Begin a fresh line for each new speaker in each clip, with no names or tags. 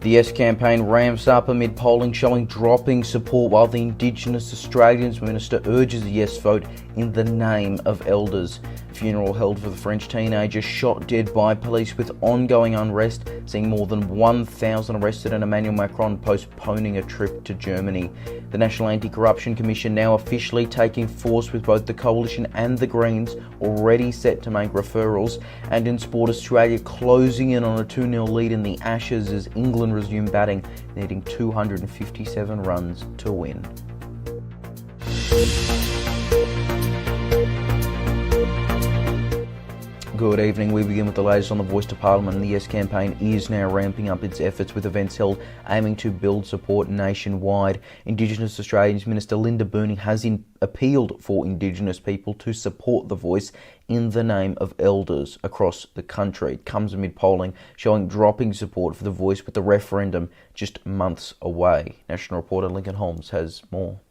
The Yes campaign ramps up amid polling showing dropping support, while the Indigenous Australians Minister urges a yes vote in the name of elders. Funeral held for the French teenager shot dead by police, with ongoing unrest seeing more than 1,000 arrested and Emmanuel Macron postponing a trip to Germany. The National AntiCorruption Commission now officially taking force, with both the Coalition and the Greens already set to make referrals. And in sport, Australia closing in on a 2-0 lead in the Ashes as England resume batting, needing 257 runs to win. Good evening. We begin with the latest on the Voice to Parliament, and the Yes campaign is now ramping up its efforts, with events held aiming to build support nationwide. Indigenous Australians Minister Linda Burney has appealed for Indigenous people to support the Voice in the name of elders across the country. It comes amid polling showing dropping support for the Voice, with the referendum just months away. National reporter Lincoln Holmes has more.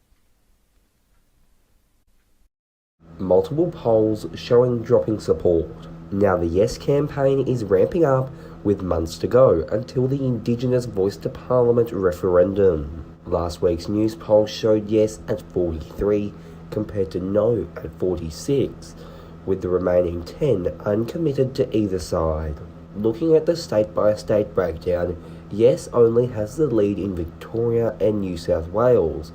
Multiple polls showing dropping support. Now the Yes campaign is ramping up, with months to go until the Indigenous Voice to Parliament referendum. Last week's news poll showed yes at 43 compared to no at 46, with the remaining 10 uncommitted to either side. Looking at the state-by-state breakdown, yes only has the lead in Victoria and New South Wales,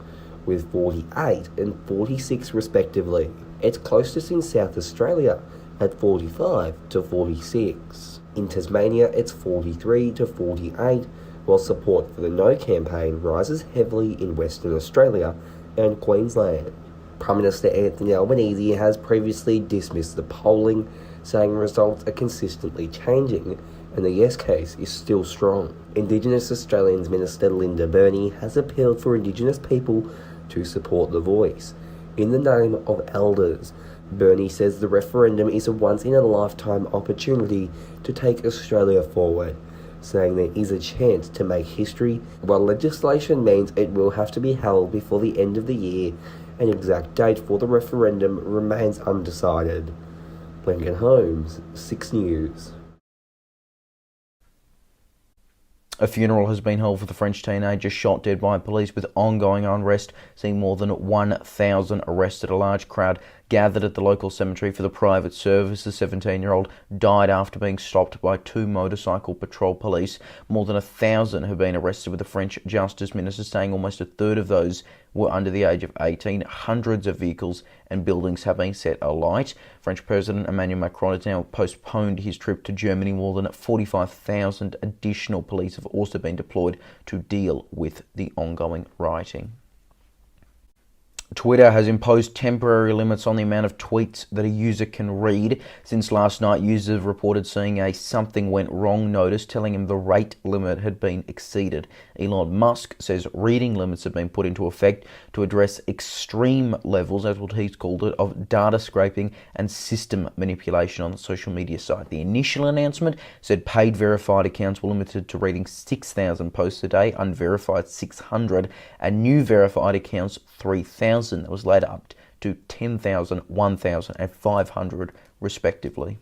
with 48 and 46 respectively. It's closest in South Australia at 45 to 46. In Tasmania, it's 43 to 48, while support for the No campaign rises heavily in Western Australia and Queensland. Prime Minister Anthony Albanese has previously dismissed the polling, saying results are consistently changing and the Yes case is still strong. Indigenous Australians Minister Linda Burney has appealed for Indigenous people to support the Voice in the name of elders. Burney says the referendum is a once-in-a-lifetime opportunity to take Australia forward, saying there is a chance to make history. While legislation means it will have to be held before the end of the year, an exact date for the referendum remains undecided. Lincoln Holmes, 6 News.
A funeral has been held for the French teenager shot dead by police, with ongoing unrest seeing more than 1,000 arrested. A large crowd gathered at the local cemetery for the private service. The 17-year-old died after being stopped by 2 motorcycle patrol police. More than 1,000 have been arrested, with the French Justice Minister saying almost a third of those were under the age of 18. Hundreds of vehicles and buildings have been set alight. French President Emmanuel Macron has now postponed his trip to Germany. More than 45,000 additional police have also been deployed to deal with the ongoing rioting. Twitter has imposed temporary limits on the amount of tweets that a user can read. Since last night, users have reported seeing a "something went wrong" notice telling him the rate limit had been exceeded. Elon Musk says reading limits have been put into effect to address extreme levels, as what he's called it, of data scraping and system manipulation on the social media site. The initial announcement said paid verified accounts were limited to reading 6,000 posts a day, unverified 600, and new verified accounts 3,000. That was later upped to 10,000, 1,000 and 500 respectively.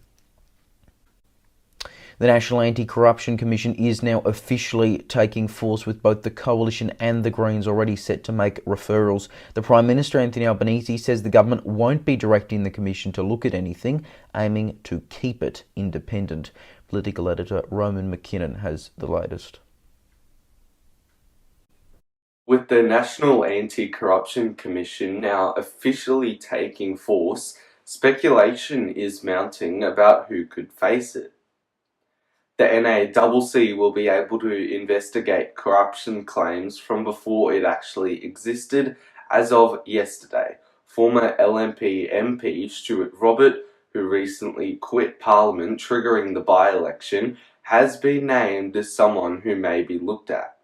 The National Anti-Corruption Commission is now officially taking force, with both the Coalition and the Greens already set to make referrals. The Prime Minister, Anthony Albanese, says the government won't be directing the Commission to look at anything, aiming to keep it independent. Political editor Roman McKinnon has the latest.
With the National Anti-Corruption Commission now officially taking force, speculation is mounting about who could face it. The NACC will be able to investigate corruption claims from before it actually existed. As of yesterday, former LNP MP Stuart Robert, who recently quit Parliament triggering the by-election, has been named as someone who may be looked at.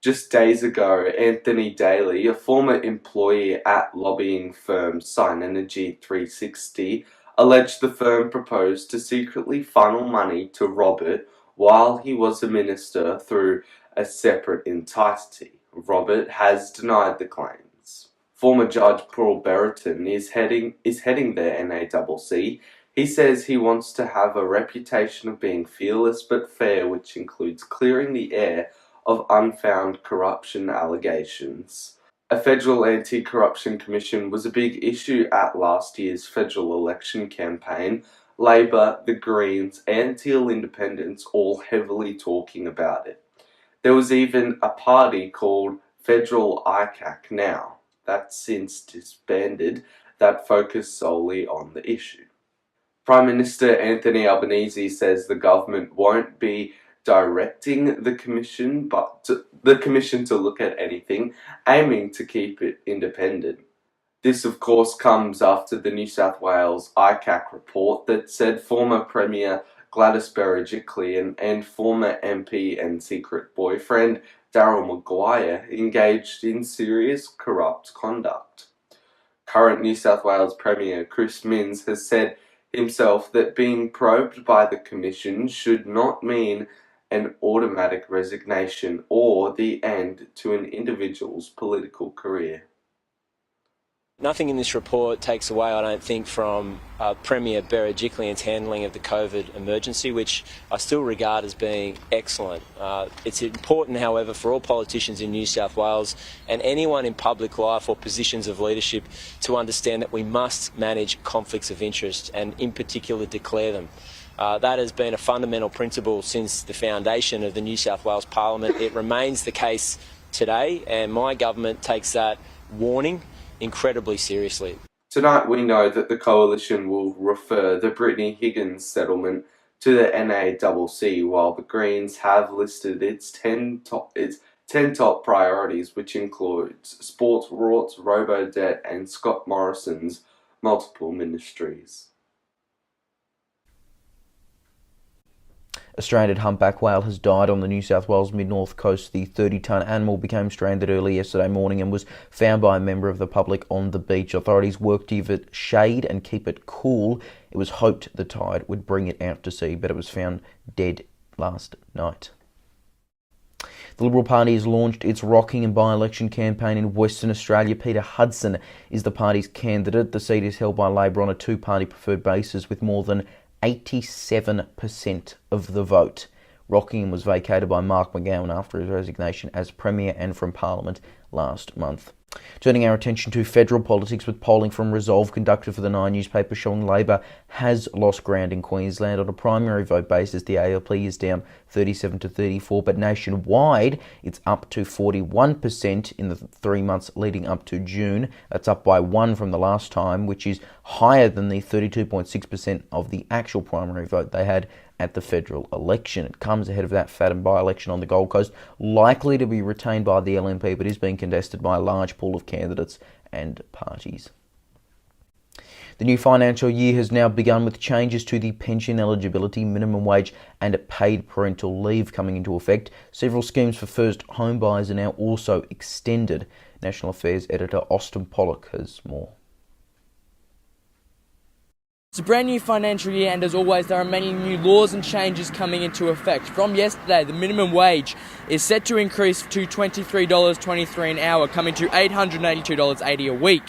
Just days ago, Anthony Daly, a former employee at lobbying firm Sign Energy 360, alleged the firm proposed to secretly funnel money to Robert while he was a minister through a separate entity. Robert has denied the claims. Former Judge Paul Brereton is heading the NACC. He says he wants to have a reputation of being fearless but fair, which includes clearing the air of unfound corruption allegations. A federal anti-corruption commission was a big issue at last year's federal election campaign. Labor, the Greens and Teal Independents all heavily talking about it. There was even a party called Federal ICAC now, that's since disbanded, that focused solely on the issue. Prime Minister Anthony Albanese says the government won't be directing the commission to look at anything, aiming to keep it independent. This of course comes after the New South Wales ICAC report that said former Premier Gladys Berejiklian and former MP and secret boyfriend Daryl Maguire engaged in serious corrupt conduct. Current New South Wales Premier Chris Minns has said himself that being probed by the Commission should not mean an automatic resignation or the end to an individual's political career.
Nothing in this report takes away, I don't think, from Premier Berejiklian's handling of the COVID emergency, which I still regard as being excellent. It's important, however, for all politicians in New South Wales and anyone in public life or positions of leadership to understand that we must manage conflicts of interest and in particular declare them. That has been a fundamental principle since the foundation of the New South Wales Parliament. It remains the case today, and my government takes that warning incredibly seriously.
Tonight we know that the Coalition will refer the Brittany Higgins settlement to the NACC, while the Greens have listed its 10 top priorities, which includes sports rorts, robo-debt and Scott Morrison's multiple ministries.
A stranded humpback whale has died on the New South Wales mid-north coast. The 30-tonne animal became stranded early yesterday morning and was found by a member of the public on the beach. Authorities worked to give it shade and keep it cool. It was hoped the tide would bring it out to sea, but it was found dead last night. The Liberal Party has launched its Rockingham by-election campaign in Western Australia. Peter Hudson is the party's candidate. The seat is held by Labor on a two-party preferred basis with more than 87% of the vote. Rockingham was vacated by Mark McGowan after his resignation as Premier and from Parliament last month. Turning our attention to federal politics, with polling from Resolve conducted for the Nine newspaper showing Labor has lost ground in Queensland. On a primary vote basis, the ALP is down 37 to 34, but nationwide it's up to 41% in the 3 months leading up to June. That's up by 1 from the last time, which is higher than the 32.6% of the actual primary vote they had at the federal election. It comes ahead of that Fadden by-election on the Gold Coast, likely to be retained by the LNP, but is being contested by a large pool of candidates and parties. The new financial year has now begun with changes to the pension eligibility, minimum wage and paid parental leave coming into effect. Several schemes for first home buyers are now also extended. National Affairs editor Austin Pollock has more.
It's a brand new financial year, and as always there are many new laws and changes coming into effect. From yesterday, the minimum wage is set to increase to $23.23 an hour, coming to $882.80 a week.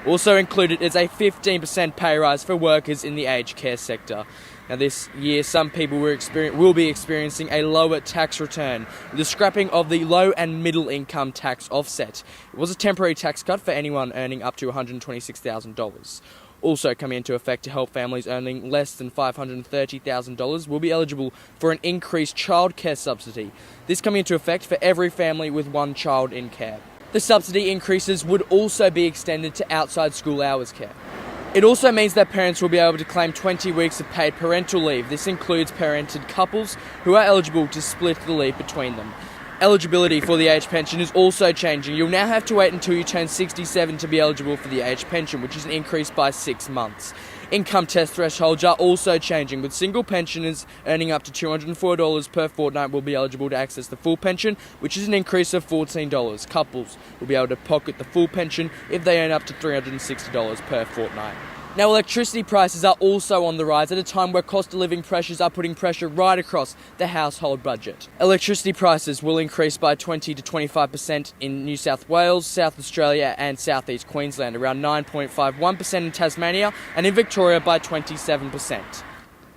Also included is a 15% pay rise for workers in the aged care sector. Now this year, some people will be experiencing a lower tax return, with the scrapping of the low and middle income tax offset. It was a temporary tax cut for anyone earning up to $126,000. Also coming into effect to help families earning less than $530,000 will be eligible for an increased childcare subsidy. This coming into effect for every family with one child in care. The subsidy increases would also be extended to outside school hours care. It also means that parents will be able to claim 20 weeks of paid parental leave. This includes parented couples who are eligible to split the leave between them. Eligibility for the age pension is also changing. You'll now have to wait until you turn 67 to be eligible for the age pension, which is an increase by 6 months. Income test thresholds are also changing, with single pensioners earning up to $204 per fortnight will be eligible to access the full pension, which is an increase of $14. Couples will be able to pocket the full pension if they earn up to $360 per fortnight. Now, electricity prices are also on the rise at a time where cost of living pressures are putting pressure right across the household budget. Electricity prices will increase by 20 to 25% in New South Wales, South Australia and South East Queensland, around 9.51% in Tasmania, and in Victoria by 27%.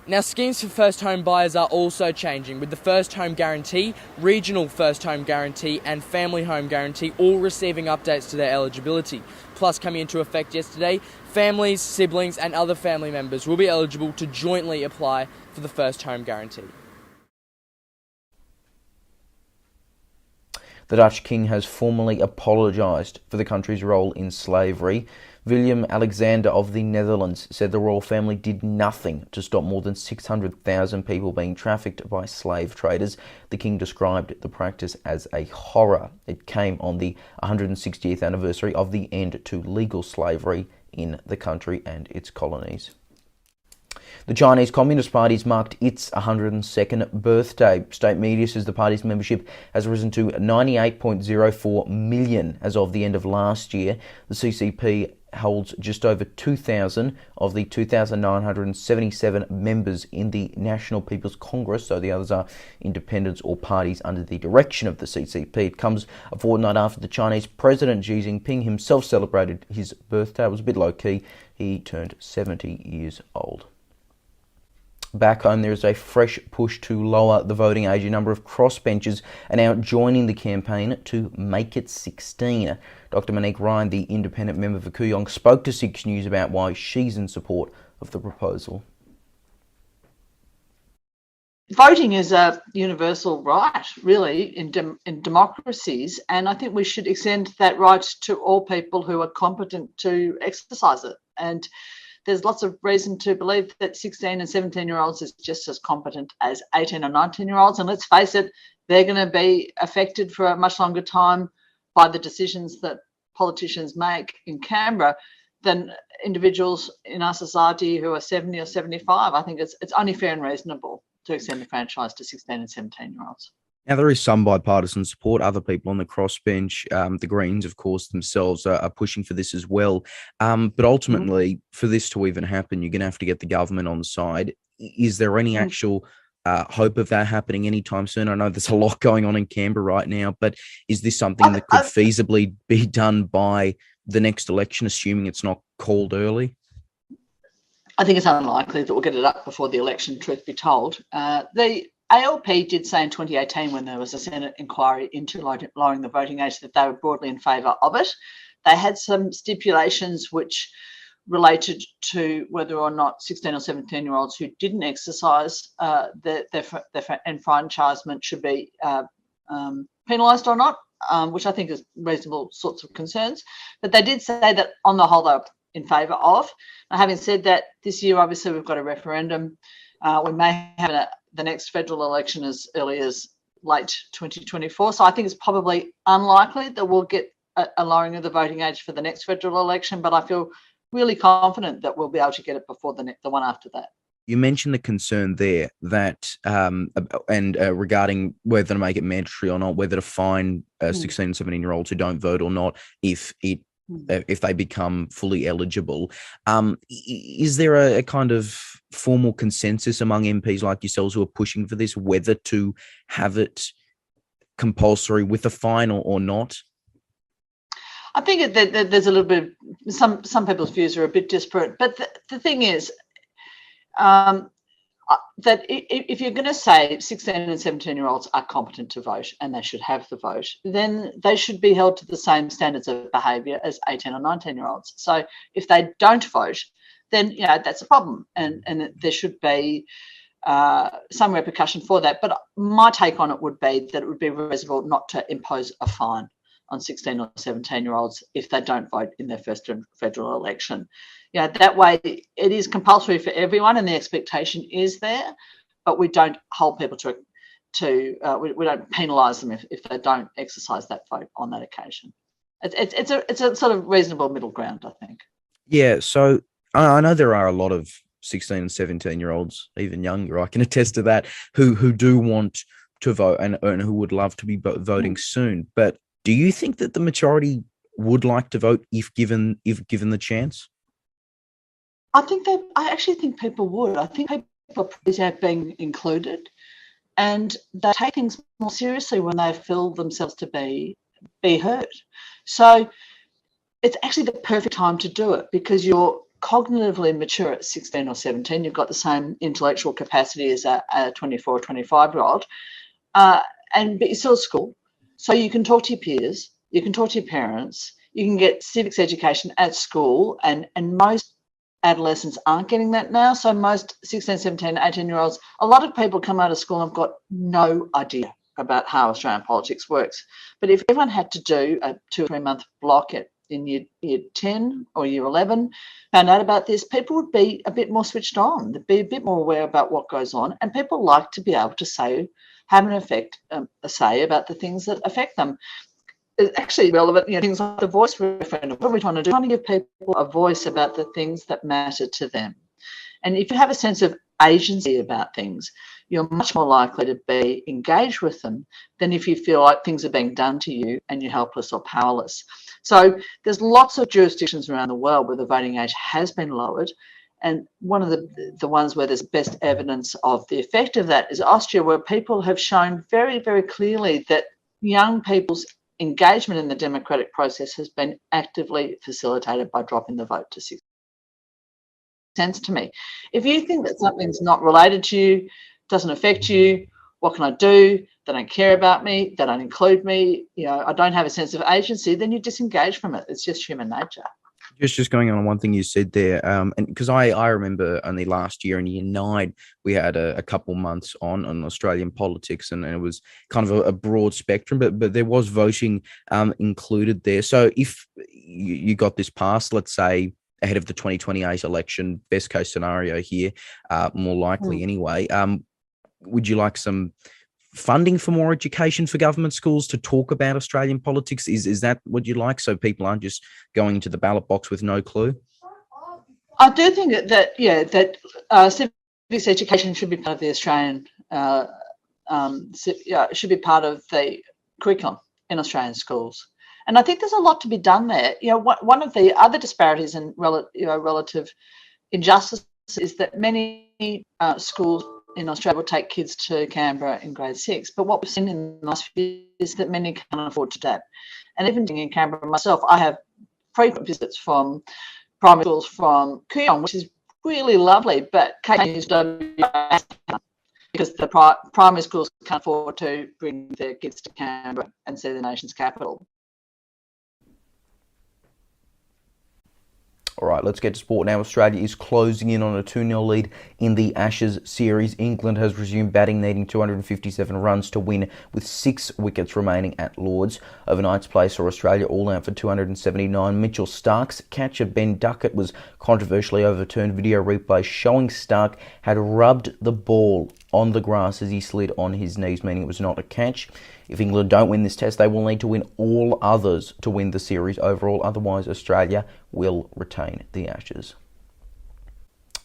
Now, schemes for first home buyers are also changing, with the first home guarantee, regional first home guarantee and family home guarantee all receiving updates to their eligibility. Plus, coming into effect yesterday, families, siblings and other family members will be eligible to jointly apply for the first home guarantee.
The Dutch king has formally apologised for the country's role in slavery. Willem-Alexander of the Netherlands said the royal family did nothing to stop more than 600,000 people being trafficked by slave traders. The king described the practice as a horror. It came on the 160th anniversary of the end to legal slavery in the country and its colonies. The Chinese Communist Party's marked its 102nd birthday. State media says the party's membership has risen to 98.04 million as of the end of last year. The CCP holds just over 2,000 of the 2,977 members in the National People's Congress, so the others are independents or parties under the direction of the CCP. It comes a fortnight after the Chinese President Xi Jinping himself celebrated his birthday. It was a bit low-key. He turned 70 years old. Back home, there is a fresh push to lower the voting age. A number of crossbenchers are now joining the campaign to make it 16. Dr. Monique Ryan, the independent member for Kooyong, spoke to 6 News about why she's in support of the proposal.
Voting is a universal right, really, in democracies, and I think we should extend that right to all people who are competent to exercise it. And there's lots of reason to believe that 16 and 17-year-olds is just as competent as 18 or 19-year-olds. And let's face it, they're going to be affected for a much longer time by the decisions that politicians make in Canberra than individuals in our society who are 70 or 75. I think it's only fair and reasonable to extend the franchise to 16 and 17-year-olds.
Now, there is some bipartisan support. Other people on the crossbench, the Greens, of course, themselves are pushing for this as well. But ultimately, for this to even happen, you're going to have to get the government on side. Is there any actual hope of that happening anytime soon? I know there's a lot going on in Canberra right now, but is this something that could feasibly be done by the next election, assuming it's not called early?
I think it's unlikely that we'll get it up before the election, truth be told. The ALP did say in 2018, when there was a Senate inquiry into lowering the voting age, that they were broadly in favour of it. They had some stipulations which related to whether or not 16 or 17-year-olds who didn't exercise their enfranchisement should be penalised or not, which I think is reasonable sorts of concerns. But they did say that on the whole they're in favour of. Now, having said that, this year obviously we've got a referendum. We may have the next federal election as early as late 2024. So I think it's probably unlikely that we'll get a lowering of the voting age for the next federal election, but I feel really confident that we'll be able to get it before the one after that.
You mentioned the concern there that, regarding whether to make it mandatory or not, whether to fine 16 and 17-year-olds who don't vote or not if they become fully eligible. Is there a kind of formal consensus among MPs like yourselves who are pushing for this, whether to have it compulsory with a fine or not?
I think that there's a little bit of, some people's views are a bit disparate, but the thing is that if you're going to say 16 and 17-year-olds are competent to vote and they should have the vote, then they should be held to the same standards of behaviour as 18 or 19-year-olds. So if they don't vote, then that's a problem, and there should be some repercussion for that. But my take on it would be that it would be reasonable not to impose a fine on 16 or 17-year-olds if they don't vote in their first federal election. That way it is compulsory for everyone and the expectation is there, but we don't hold people we don't penalise them if they don't exercise that vote on that occasion. It's a sort of reasonable middle ground, I think.
Yeah, so I know there are a lot of 16 and 17-year-olds, even younger, I can attest to that, who do want to vote and who would love to be voting soon. But do you think that the majority would like to vote if given the chance?
I actually think people would. I think people appreciate being included, and they take things more seriously when they feel themselves to be heard. So it's actually the perfect time to do it, because you're cognitively mature at 16 or 17. You've got the same intellectual capacity as a 24 or 25-year-old, but you're still at school. So you can talk to your peers, you can talk to your parents, you can get civics education at school, and most adolescents aren't getting that now. So most 16, 17, 18-year-olds, a lot of people come out of school and have got no idea about how Australian politics works. But if everyone had to do a 2 or 3 month block in year 10 or year 11, found out about this, people would be a bit more switched on. They'd be a bit more aware about what goes on, and people like to be able to have a say about the things that affect them. It's actually relevant, things like the voice referendum. What are we trying to do? Trying to give people a voice about the things that matter to them. And if you have a sense of agency about things, you're much more likely to be engaged with them than if you feel like things are being done to you and you're helpless or powerless. So there's lots of jurisdictions around the world where the voting age has been lowered. And one of the ones where there's best evidence of the effect of that is Austria, where people have shown very, very clearly that young people's engagement in the democratic process has been actively facilitated by dropping the vote to 6. Sense to me. If you think that something's not related to you, doesn't affect you, what can I do? They don't care about me, they don't include me, I don't have a sense of agency, then you disengage from it. It's just human nature.
Just going on one thing you said there, and because I remember only last year in year 9, we had a couple months on Australian politics, and it was kind of a broad spectrum, but there was voting included there. So if you got this passed, let's say ahead of the 2028 election, best case scenario here, more likely anyway, would you like some funding for more education for government schools to talk about Australian politics? Is that what you like, so people aren't just going to the ballot box with no clue?
I do think that civics education should be part of the Australian, should be part of the curriculum in Australian schools. And I think there's a lot to be done there. One of the other disparities and relative injustice is that many schools in Australia will take kids to Canberra in grade 6. But what we've seen in the last few years is that many can't afford to do that. And even in Canberra myself, I have frequent visits from primary schools from Kooyong, which is really lovely, but because the primary schools can't afford to bring their kids to Canberra and see the nation's capital.
All right, let's get to sport now. Australia is closing in on a 2-0 lead in the Ashes series. England has resumed batting, needing 257 runs to win, with 6 wickets remaining at Lords. Overnight's play saw Australia all out for 279. Mitchell Starc's catch of Ben Duckett was controversially overturned. Video replay showing Starc had rubbed the ball on the grass as he slid on his knees, meaning it was not a catch. If England don't win this test, they will need to win all others to win the series overall. Otherwise, Australia will retain the Ashes.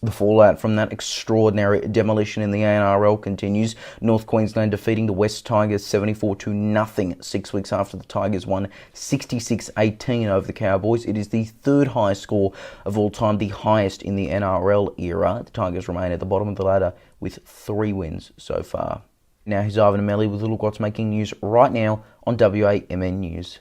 The fallout from that extraordinary demolition in the NRL continues. North Queensland defeating the West Tigers 74-0 6 weeks after the Tigers won 66-18 over the Cowboys. It is the 3rd highest score of all time, the highest in the NRL era. The Tigers remain at the bottom of the ladder with 3 wins so far. Now here's Ivan Amelli with a look what's making news right now on WAMN News.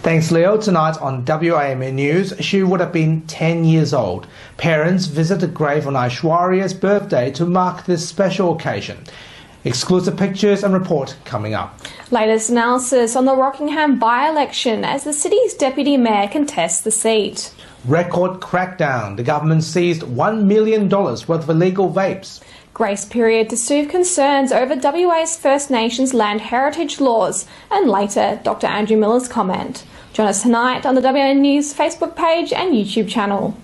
Thanks, Leo. Tonight on WAMN News, she would have been 10 years old. Parents visit the grave on Aishwarya's birthday to mark this special occasion. Exclusive pictures and report coming up.
Latest analysis on the Rockingham by-election as the city's deputy mayor contests the seat.
Record crackdown. The government seized $1 million worth of illegal vapes.
Grace period to soothe concerns over WA's First Nations land heritage laws, and later Dr. Andrew Miller's comment. Join us tonight on the WAMN News Facebook page and YouTube channel.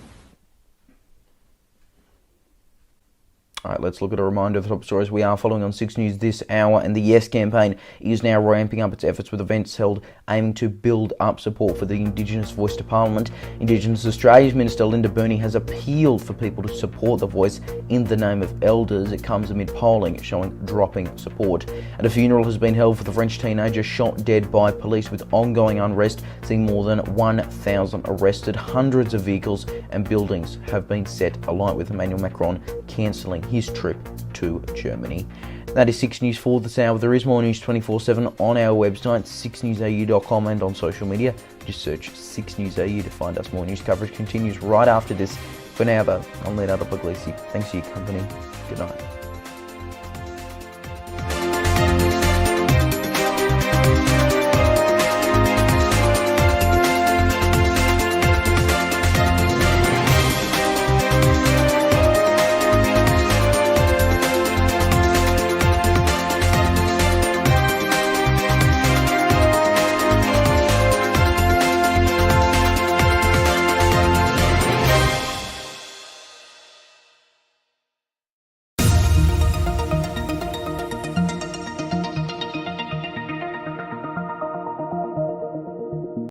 All right, let's look at a reminder of the top stories we are following on 6 News this hour. And the Yes campaign is now ramping up its efforts with events held aiming to build up support for the Indigenous voice to Parliament. Indigenous Australia's Minister Linda Burney has appealed for people to support the voice in the name of elders. It comes amid polling showing dropping support. And a funeral has been held for the French teenager shot dead by police, with ongoing unrest seeing more than 1,000 arrested. Hundreds of vehicles and buildings have been set alight, with Emmanuel Macron cancelling his trip to Germany. That is 6 News for this hour. There is more news 24/7 on our website, 6newsau.com, and on social media. Just search 6NewsAU to find us. More news coverage continues right after this. For now, though, I'm Leonardo Puglisi. Thanks for your company. Good night.